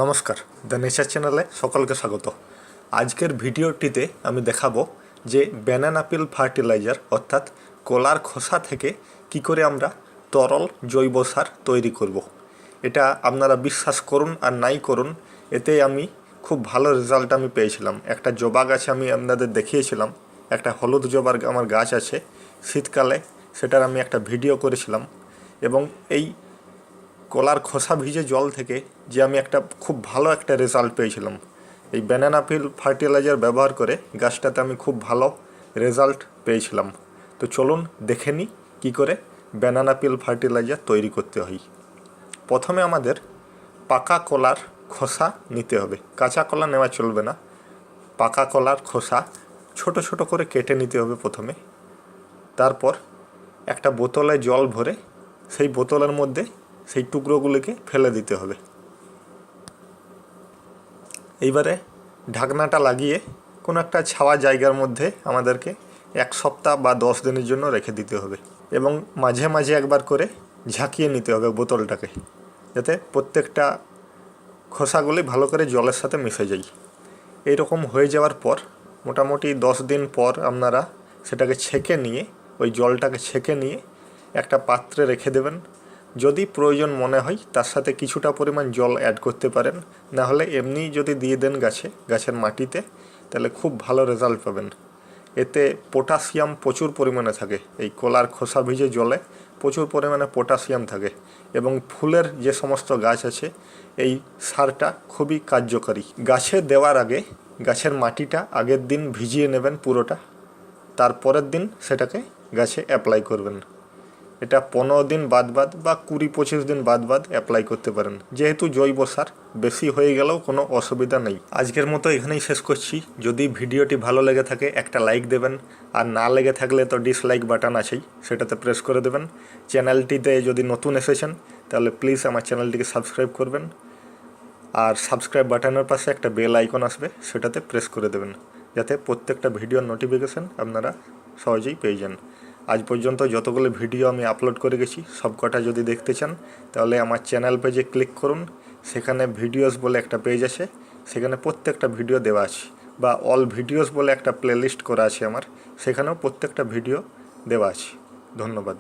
নমস্কার, the nature চ্যানেলে সকলকে স্বাগত। আজকের ভিডিওটিতে আমি দেখাবো যে ব্যানানা পিল ফার্টিলাইজার অর্থাৎ কলার খোসা থেকে কি করে আমরা তরল জৈব সার তৈরি করব। এটা আপনারা বিশ্বাস করুন আর নাই করুন, এতে আমি খুব ভালো রেজাল্ট আমি পেয়েছিলাম। একটা জবা গাছে আমি আপনাদের দেখিয়েছিলাম, একটা হলুদ জবার আমার গাছ আছে, শীতকালে সেটার আমি একটা ভিডিও করেছিলাম। এবং এই কলার খোসা ভিজে জল থেকে যে আমি একটা খুব ভালো একটা রেজাল্ট পেয়েছিলাম, এই ব্যানানা পিল ফার্টিলাইজার ব্যবহার করে গাছটাতে আমি খুব ভালো রেজাল্ট পেয়েছিলাম। তো চলুন দেখে নিই কী করে ব্যানানা পিল ফার্টিলাইজার তৈরি করতে হয়। প্রথমে আমাদের পাকা কলার খোসা নিতে হবে, কাঁচা কলা নেওয়া চলবে না। পাকা কলার খোসা ছোট ছোট করে কেটে নিতে হবে প্রথমে। তারপর একটা বোতলে জল ভরে সেই বোতলের মধ্যে সেই টুকরোগুলোকে ফেলে দিতে হবে। এইবারে ঢাকনাটা লাগিয়ে কোনো একটা ছাওয়া জায়গার মধ্যে আমাদেরকে 1 সপ্তাহ বা 10 দিনের জন্য রেখে দিতে হবে। এবং মাঝে মাঝে একবার করে ঝাঁকিয়ে নিতে হবে বোতলটাকে, যাতে প্রত্যেকটা খোসাগুলি ভালো করে জলের সাথে মিশে যায়। এইরকম হয়ে যাওয়ার পর মোটামুটি 10 দিন পর আপনারা সেটাকে ছেঁকে নিয়ে, ওই জলটাকে ছেঁকে নিয়ে একটা পাত্রে রেখে দেবেন। যদি প্রয়োজন মনে হয় তার সাথে কিছুটা পরিমাণ জল অ্যাড করতে পারেন, না হলে এমনি যদি দিয়ে দেন গাছের মাটিতে, তাহলে খুব ভালো রেজাল্ট পাবেন। এতে পটাশিয়াম প্রচুর পরিমাণে থাকে, এই কলার খোসা ভিজে জলে প্রচুর পরিমাণে পটাশিয়াম থাকে। এবং ফুলের যে সমস্ত গাছ আছে এই সারটা খুবই কার্যকারী। গাছে দেওয়ার আগে গাছের মাটিটা আগের দিন ভিজিয়ে নেবেন পুরোটা, তারপরের দিন সেটাকে গাছে অ্যাপ্লাই করবেন। এটা 15 দিন বাদ বা 20-25 দিন বাদ অ্যাপ্লাই করতে পারেন। যেহেতু জৈব সার, বেশি হয়ে গেলেও কোনো অসুবিধা নেই। আজকের মতো এখানেই শেষ করছি। যদি ভিডিওটি ভালো লেগে থাকে একটা লাইক দেবেন, আর না লেগে থাকলে তো ডিসলাইক বাটন আছেই, সেটাতে প্রেস করে দেবেন। চ্যানেলটিতে যদি নতুন এসেছেন তাহলে প্লিজ আমার চ্যানেলটিকে সাবস্ক্রাইব করবেন, আর সাবস্ক্রাইব বাটনের পাশে একটা বেল আইকন আসবে, সেটাতে প্রেস করে দেবেন, যাতে প্রত্যেকটা ভিডিওর নোটিফিকেশান আপনারা সহজেই পেয়ে যান। আজ পর্যন্ত যতগুলো ভিডিও আমি আপলোড করে গেছি সবকটা যদি দেখতে চান তাহলে আমার চ্যানেল পেজে ক্লিক করুন। সেখানে ভিডিওস বলে একটা পেজ আছে, সেখানে প্রত্যেকটা ভিডিও দেওয়া আছে, বা অল ভিডিওস বলে একটা প্লেলিস্ট করা আছে আমার, সেখানেও প্রত্যেকটা ভিডিও দেওয়া আছে। ধন্যবাদ।